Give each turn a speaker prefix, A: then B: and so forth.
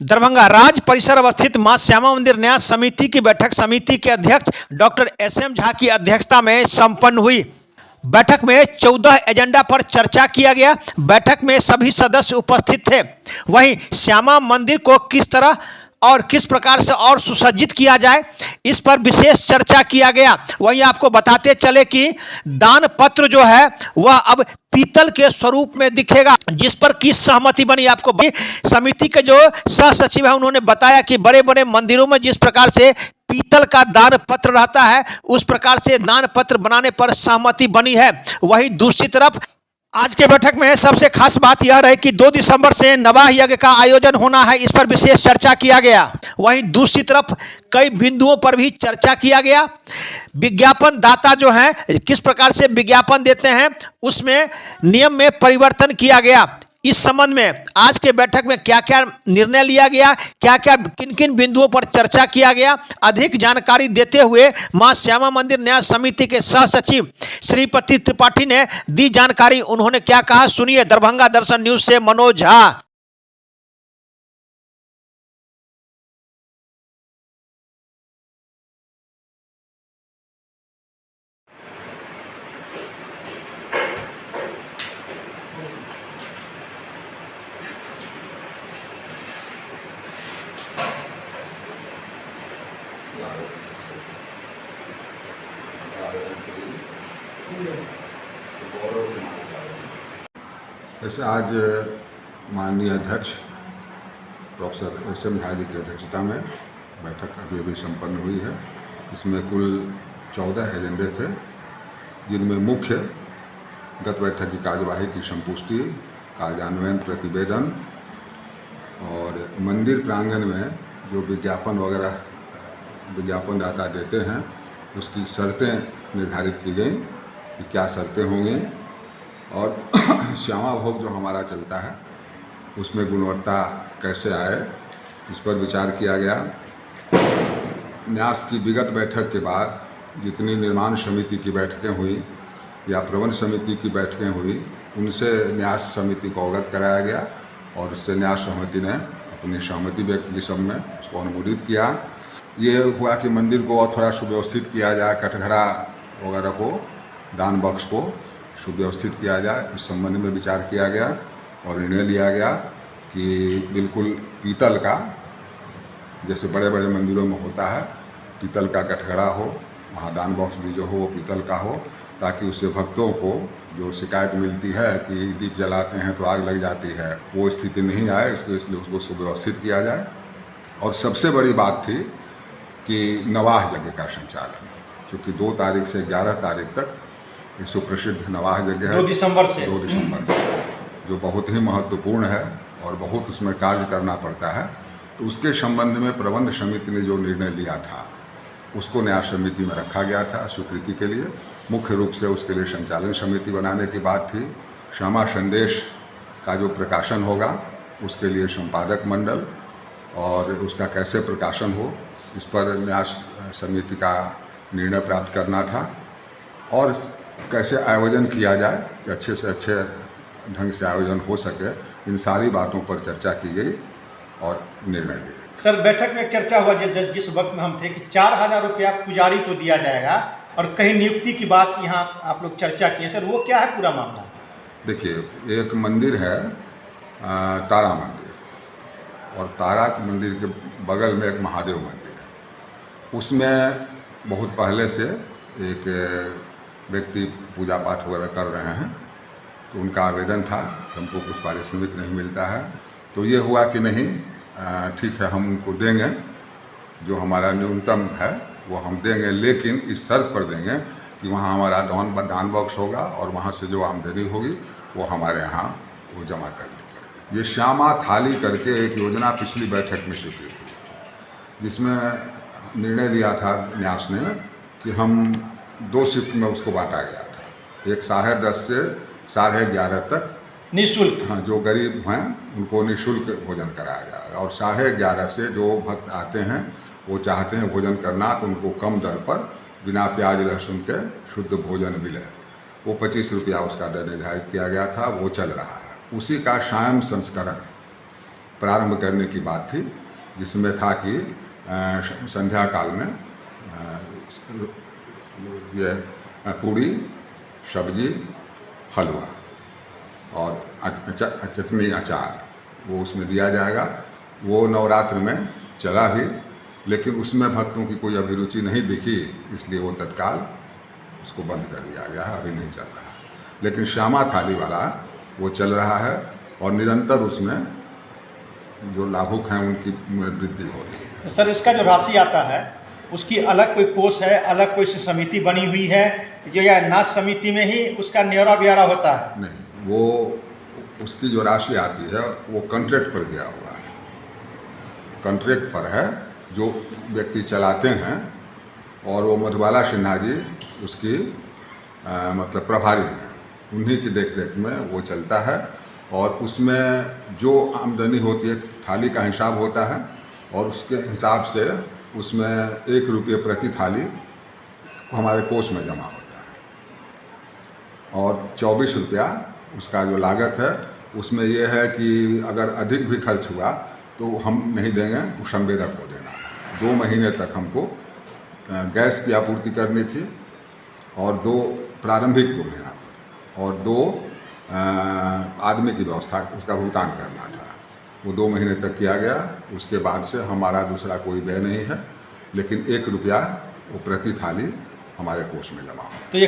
A: दरभंगा राज परिसर अवस्थित मां श्यामा मंदिर न्यास समिति की बैठक समिति के अध्यक्ष डॉक्टर एस.एम. झा की अध्यक्षता में संपन्न हुई। बैठक में 14 एजेंडा पर चर्चा किया गया। बैठक में सभी सदस्य उपस्थित थे। वहीं श्यामा मंदिर को किस तरह और किस प्रकार से और सुसज्जित किया जाए, इस पर विशेष चर्चा किया गया। वहीं आपको बताते चले कि दान पत्र जो है वह अब पीतल के स्वरूप में दिखेगा, जिस पर की सहमति बनी। आपको समिति के जो सह सचिव है उन्होंने बताया कि बड़े बड़े मंदिरों में जिस प्रकार से पीतल का दान पत्र रहता है उस प्रकार से दान पत्र बनाने पर सहमति बनी है। वहीं दूसरी तरफ आज के बैठक में सबसे खास बात यह रही कि 2 दिसंबर से नवाह यज्ञ का आयोजन होना है, इस पर विशेष चर्चा किया गया। वहीं दूसरी तरफ कई बिंदुओं पर भी चर्चा किया गया। विज्ञापन दाता जो हैं किस प्रकार से विज्ञापन देते हैं उसमें नियम में परिवर्तन किया गया। इस संबंध में आज के बैठक में क्या क्या निर्णय लिया गया, क्या क्या किन किन बिंदुओं पर चर्चा किया गया, अधिक जानकारी देते हुए मां श्यामा मंदिर न्यास समिति के सह सचिव श्रीपति त्रिपाठी ने दी जानकारी। उन्होंने क्या कहा सुनिए। दरभंगा दर्शन न्यूज से मनोज झा।
B: ऐसे आज माननीय अध्यक्ष प्रोफेसर एस.एम. झा जी की अध्यक्षता में बैठक अभी संपन्न हुई है। इसमें कुल 14 एजेंडे थे, जिनमें मुख्य गत बैठक की कार्यवाही की संपुष्टि, कार्यान्वयन प्रतिवेदन और मंदिर प्रांगण में जो विज्ञापन वगैरह विज्ञापनदाता देते हैं उसकी शर्तें निर्धारित की गई कि क्या शर्तें होंगी और श्यामा भोग जो हमारा चलता है उसमें गुणवत्ता कैसे आए, इस पर विचार किया गया। न्यास की विगत बैठक के बाद जितनी निर्माण समिति की बैठकें हुई या प्रबंध समिति की बैठकें हुई उनसे न्यास समिति को अवगत कराया गया और उससे न्यास समिति ने अपनी सहमति व्यक्त की, सब में उसको अनुमोदित किया। ये हुआ कि मंदिर को और थोड़ा सुव्यवस्थित किया जाए, कटघरा वगैरह को, दान बक्स को सुव्यवस्थित किया जाए, इस संबंध में विचार किया गया और निर्णय लिया गया कि बिल्कुल पीतल का, जैसे बड़े बड़े मंदिरों में होता है, पीतल का कटघरा हो, वहाँ दान बॉक्स भी जो हो वो पीतल का हो, ताकि उससे भक्तों को जो शिकायत मिलती है कि दीप जलाते हैं तो आग लग जाती है, वो स्थिति नहीं आए, इसलिए उसको सुव्यवस्थित किया जाए। और सबसे बड़ी बात थी कि नवाह यज्ञ का संचालन, चूँकि 2 तारीख से 11 तारीख तक सुप्रसिद्ध नवाह यज्ञ है,
A: 2 दिसंबर से
B: जो बहुत ही महत्वपूर्ण है और बहुत उसमें कार्य करना पड़ता है। तो उसके संबंध में प्रबंध समिति ने जो निर्णय लिया था उसको न्यास समिति में रखा गया था स्वीकृति के लिए। मुख्य रूप से उसके लिए संचालन समिति बनाने की बात थी। श्यामा संदेश का जो प्रकाशन होगा उसके लिए संपादक मंडल और उसका कैसे प्रकाशन हो, इस पर न्यास समिति का निर्णय प्राप्त करना था और कैसे आयोजन किया जाए कि अच्छे से अच्छे ढंग से आयोजन हो सके, इन सारी बातों पर चर्चा की गई और निर्णय लिया।
A: सर, बैठक में चर्चा हुआ जिस वक्त में हम थे कि 4000 रुपया पुजारी को दिया जाएगा और कहीं नियुक्ति की बात यहाँ आप लोग चर्चा किए। सर, वो क्या है पूरा मामला?
B: देखिए, एक मंदिर है तारा मंदिर, और तारा मंदिर के बगल में एक महादेव मंदिर है। उसमें बहुत पहले से एक व्यक्ति पूजा पाठ वगैरह कर रहे हैं, तो उनका आवेदन था कि हमको कुछ पारिश्रमिक नहीं मिलता है। तो ये हुआ कि नहीं, ठीक है, हम उनको देंगे, जो हमारा न्यूनतम है वो हम देंगे, लेकिन इस शर्त पर देंगे कि वहाँ हमारा दान बॉक्स होगा और वहाँ से जो आमदनी होगी वो हमारे यहाँ वो जमा करनी पड़ेगी। ये श्यामा थाली करके एक योजना पिछली बैठक में स्वीकृत हुई, जिसमें निर्णय लिया था न्यास ने कि हम 2 शिफ्ट में उसको बांटा गया था। एक 10:30 से 11:30 तक
A: निःशुल्क,
B: हाँ, जो गरीब हैं उनको निःशुल्क भोजन कराया जाएगा, और 11:30 से जो भक्त आते हैं वो चाहते हैं भोजन करना तो उनको कम दर पर बिना प्याज लहसुन के शुद्ध भोजन मिले, वो 25 रुपया उसका दर निर्धारित किया गया था, वो चल रहा है। उसी का सायं संस्करण प्रारंभ करने की बात थी, जिसमें था कि संध्या काल में ये पूड़ी, सब्जी, हलवा और चटनी, अचार वो उसमें दिया जाएगा। वो नवरात्र में चला भी, लेकिन उसमें भक्तों की कोई अभिरुचि नहीं दिखी, इसलिए वो तत्काल उसको बंद कर दिया गया है, अभी नहीं चल रहा है। लेकिन श्यामा थाली वाला वो चल रहा है और निरंतर उसमें जो लाभुक हैं उनकी वृद्धि हो रही है।
A: तो सर, इसका जो राशि आता है उसकी अलग कोई कोष है, अलग कोई समिति बनी हुई है जो, या नाच समिति में ही उसका न्योरा ब्यौरा होता है?
B: नहीं, वो उसकी जो राशि आती है वो कॉन्ट्रैक्ट पर दिया हुआ है, कॉन्ट्रैक्ट पर है, जो व्यक्ति चलाते हैं, और वो मधुबाला सिन्हा जी उसकी मतलब प्रभारी हैं, उन्हीं की देखरेख में वो चलता है। और उसमें जो आमदनी होती है, थाली का हिसाब होता है, और उसके हिसाब से उसमें 1 रुपये प्रति थाली हमारे कोष में जमा होता है। और 24 रुपया उसका जो लागत है, उसमें यह है कि अगर अधिक भी खर्च हुआ तो हम नहीं देंगे, वो संवेदक को देना है। 2 महीने तक हमको गैस की आपूर्ति करनी थी, और 2 प्रारंभिक 2 महीना पर, और 2 आदमी की व्यवस्था, उसका भुगतान करना था। वो 2 महीने तक किया गया। उसके बाद से हमारा दूसरा कोई व्यय नहीं है, लेकिन 1 रुपया वो प्रति थाली हमारे कोष में जमा हो।
A: तो ये